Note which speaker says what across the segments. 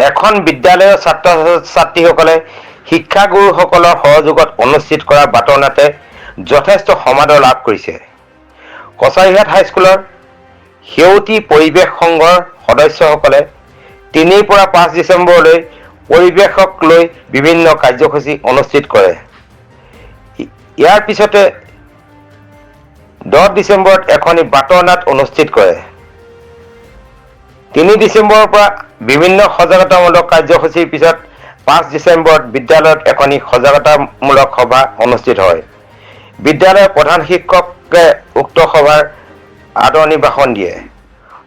Speaker 1: এখন বিদ্যালয়ৰ ছাত্ৰ ছাত্ৰীসকলে শিক্ষাগুৰুসকলৰ সহযোগত অনুষ্ঠিত কৰা বাতৰণাতে যথেষ্ট সমাদৰ লাভ কৰিছে। কছাৰীহাট হাইস্কুলৰ সেউতি পৰিৱেশ সংঘৰ সদস্যসকলে 3 পৰা 5 ডিচেম্বৰলৈ পৰিৱেশক লৈ বিভিন্ন কাৰ্যসূচী অনুষ্ঠিত কৰে। ইয়াৰ পিছতে 10 ডিচেম্বৰত এখনি বাতৰণাত অনুষ্ঠিত কৰে। 3 ডিচেম্বৰৰ পৰা বিভিন্ন সজাগতামূলক কাৰ্যসূচীৰ পিছত 5 ডিচেম্বৰত বিদ্যালয়ত এখনি সজাগতামূলক সভা অনুষ্ঠিত হয়। বিদ্যালয়ৰ প্ৰধান শিক্ষকে উক্ত সভাৰ আদৰণি ভাষণ দিয়ে।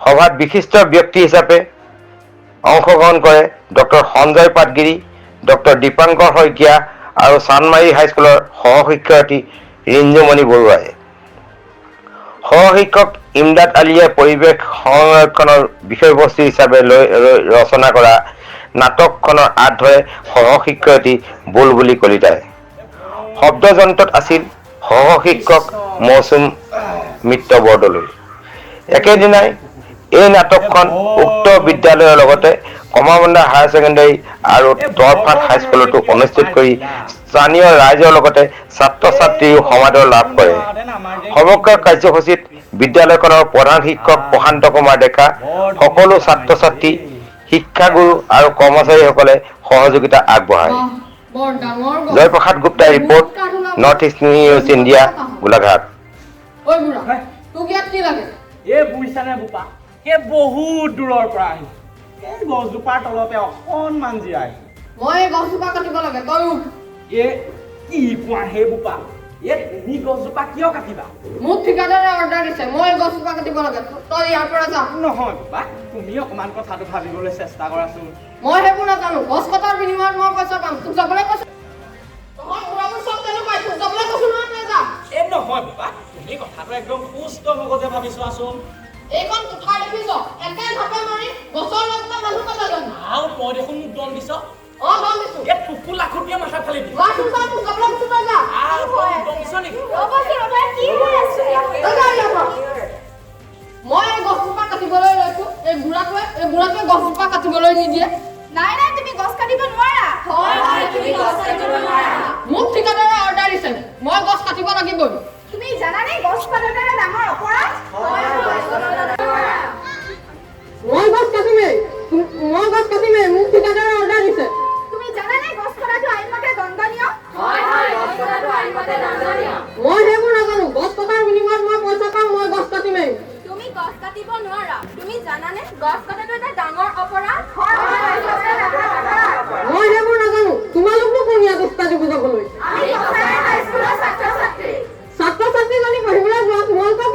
Speaker 1: সভাত বিশিষ্ট ব্যক্তি হিচাপে অংশগ্ৰহণ কৰে ডক্টৰ সঞ্জয় পাটগিৰি, ডক্টৰ দীপাংকৰ শইকীয়া আৰু চান্দমাৰী হাইস্কুলৰ সহশিক্ষয়িত্ৰী ৰিঞ্জুমণি বৰুৱাই। সহশিক্ষক ইমদাদ আলীয়ে পৰিৱেশ সংৰক্ষণৰ বিষয়বস্তু হিচাপে লৈ ৰচনা কৰা নাটকখনৰ আঁত ধৰে সহশিক্ষয়িত্ৰী বুলবুলি কলিতাই। শব্দযন্ত্ৰত আছিল সহশিক্ষক মৌচুম মিত্ৰ বৰদলৈ। একেদিনাই এই নাটকখন উক্ত বিদ্যালয়ৰ লগতে কমাৰবন্ধা হায়াৰ ছেকেণ্ডাৰী আৰু দৰফাট হাইস্কুলতো অনুষ্ঠিত কৰি স্থানীয় ৰাইজৰ লগতে ছাত্ৰ ছাত্ৰীও সমাদৰ লাভ কৰে। সমগ্ৰ কাৰ্যসূচীত বিদ্যালয়খনৰ প্ৰধান শিক্ষক প্ৰশান্ত কুমাৰ ডেকা, সকলো ছাত্ৰ ছাত্ৰী, শিক্ষাগুৰু আৰু কৰ্মচাৰীসকলে সহযোগিতা আগবঢ়ায়। জয়প্ৰসাদ গুপ্তাৰ report, north east news India, Golaghat.
Speaker 2: বহুত দূৰৰ পৰা আহিছে। এই গছজোপাৰ তলতে অকণমান জীয়াই
Speaker 3: মই গছজোপা কাটিব লাগে। তই
Speaker 2: কি কোৱা হে বোপা? তুমি গছজোপা কিয় কাটিবা?
Speaker 3: মোক ঠিকাদাৰে অৰ্ডাৰ দিছে, মই গছজোপা কাটিব লাগে। তই ইয়াৰ পৰা যা।
Speaker 2: নহয় বোপা, তুমি অকণমান কথাটো ভাবিবলৈ চেষ্টা কৰাচোন।
Speaker 3: মই সেইবোৰ নাজানো। গছ কটাৰ বিনিময়ত মই পইচা পাম। তোক যাবলৈ কৈছো।
Speaker 2: নহয় বোপা, তুমি কথাটো একদম সুস্থ মগজে ভাবি চোৱাচোন।
Speaker 3: এইখন কোঠাৰ দেখিছ, একে ধাপে মাৰি গছৰ লগতে মানুহ কটা জানো?
Speaker 2: আৰু মই দেখোন মোক দম দিছ।
Speaker 3: দম দিছো।
Speaker 2: এই টুকু লাখুটিয়ে মাথা ফালি দিম।
Speaker 3: মই তোক যাবলৈ কৈছো, তই যা।
Speaker 2: দম দিছ নেকি?
Speaker 3: মই এই গছজোপা কাটিবলৈ লৈছো। এই বুঢ়াটোৱে গছজোপা কাটিবলৈ নিদিয়ে।
Speaker 4: নাই নাই, তুমি গছ কাটিব নোৱাৰা।
Speaker 3: মোক ঠিকাদাৰে অৰ্ডাৰ দিছে, মই গছ কাটিব লাগিবই।
Speaker 4: তুমি জানানে গছ কটাটো এটা ডাঙৰ অপৰাধ?
Speaker 3: মই গছ কাটিমেই, মোক ঠিকাদাৰে অৰ্ডাৰ দিছে।
Speaker 4: তুমি জানানে গছ কটাটো আইনমতে দণ্ডনীয়?
Speaker 3: মই সেইবোৰ নাজানো। গছ কটাৰ বিনিময়ত মই পইচা পাম, মই গছ কাটিমেই।
Speaker 4: তুমি গছ কাটিব নোৱাৰা। তুমি জানানে গছ কটাটো এটা ডাঙৰ অপৰাধ?
Speaker 3: মই সেইবোৰ নাজানো। তোমালোক মোক কোন ইয়াত উস্তাদি বুজাবলৈ? ছাত্ৰ ছাত্ৰীজনী পঢ়িবলৈ যোৱা তোমালোকক।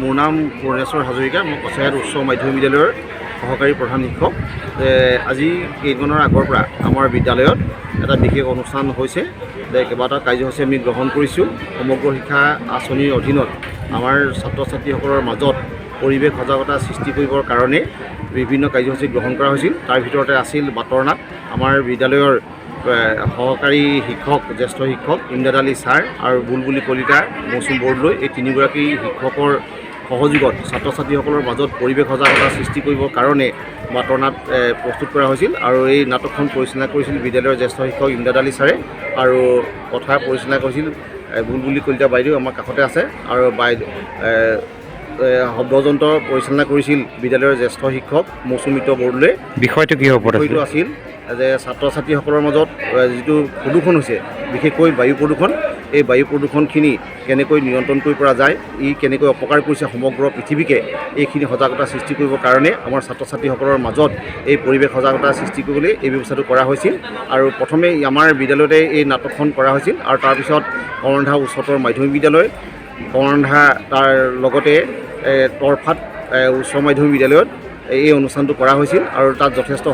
Speaker 5: মোৰ নাম পূৰ্ণেশ্বৰ হাজৰিকা। মই কছাৰীহাট উচ্চ মাধ্যমিক বিদ্যালয়ৰ সহকাৰী প্ৰধান শিক্ষক। আজি কেইদিনমানৰ আগৰ পৰা আমাৰ বিদ্যালয়ত এটা বিশেষ অনুষ্ঠান হৈছে। কেইবাটাও কাৰ্যসূচী আমি গ্ৰহণ কৰিছোঁ। সমগ্ৰ শিক্ষা আঁচনিৰ অধীনত আমাৰ ছাত্ৰ ছাত্ৰীসকলৰ মাজত পৰিৱেশ সজাগতা সৃষ্টি কৰিবৰ কাৰণে বিভিন্ন কাৰ্যসূচী গ্ৰহণ কৰা হৈছিল। তাৰ ভিতৰতে আছিল বাতৰণাত। আমাৰ বিদ্যালয়ৰ সহকাৰী শিক্ষক, জ্যেষ্ঠ শিক্ষক ইমদাদ আলী ছাৰ আৰু বুলবুলি কলিতা, মৌচুম বৰদলৈ, এই 3গৰাকী শিক্ষকৰ সহযোগত ছাত্ৰ ছাত্ৰীসকলৰ মাজত পৰিৱেশ সজাগতা সৃষ্টি কৰিবৰ কাৰণে বাতৰণাত প্ৰস্তুত কৰা হৈছিল। আৰু এই নাটকখন পৰিচালনা কৰিছিল বিদ্যালয়ৰ জ্যেষ্ঠ শিক্ষক ইমদাদ আলী ছাৰে, আৰু কথা পৰিচালনা কৰিছিল বুলবুলি কলিতা বাইদেউ, আমাৰ কাষতে আছে। আৰু শব্দযন্ত্ৰ পৰিচালনা কৰিছিল বিদ্যালয়ৰ জ্যেষ্ঠ শিক্ষক মৌচুম মিত্ৰ বৰদলৈ।
Speaker 1: বিষয়টো কি হ'ব?
Speaker 5: বিষয়টো আছিল যে ছাত্ৰ ছাত্ৰীসকলৰ মাজত যিটো প্ৰদূষণ হৈছে, বিশেষকৈ বায়ু প্ৰদূষণ, এই বায়ু প্ৰদূষণখিনি কেনেকৈ নিয়ন্ত্ৰণ কৰিব পৰা যায়, ই কেনেকৈ অপকাৰ কৰিছে সমগ্ৰ পৃথিৱীকে, এইখিনি সজাগতা সৃষ্টি কৰিবৰ কাৰণে আমাৰ ছাত্ৰ ছাত্ৰীসকলৰ মাজত এই পৰিৱেশ সজাগতা সৃষ্টি কৰিবলৈ এই ব্যৱস্থাটো কৰা হৈছিল। আৰু প্ৰথমে আমাৰ বিদ্যালয়তে এই নাটকখন কৰা হৈছিল, আৰু তাৰপিছত কমাৰবন্ধা উচ্চতৰ মাধ্যমিক বিদ্যালয়, কমাৰবন্ধা তাৰ লগতে দৰফাট উচ্চ মাধ্যমিক বিদ্যালয়ত এই অনুষ্ঠানটো কৰা হৈছিল। আৰু তাত যথেষ্ট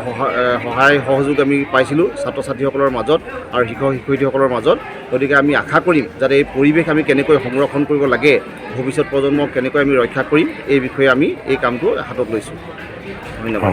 Speaker 5: সহায় সহযোগ আমি পাইছিলোঁ ছাত্ৰ ছাত্ৰীসকলৰ মাজত আৰু শিক্ষক শিক্ষয়িত্ৰীসকলৰ মাজত। গতিকে আমি আশা কৰিম যাতে এই পৰিৱেশ আমি কেনেকৈ সংৰক্ষণ কৰিব লাগে, ভৱিষ্যত প্ৰজন্মক কেনেকৈ আমি ৰক্ষা কৰিম, এই বিষয়ে আমি এই কামটো হাতত লৈছোঁ। ধন্যবাদ।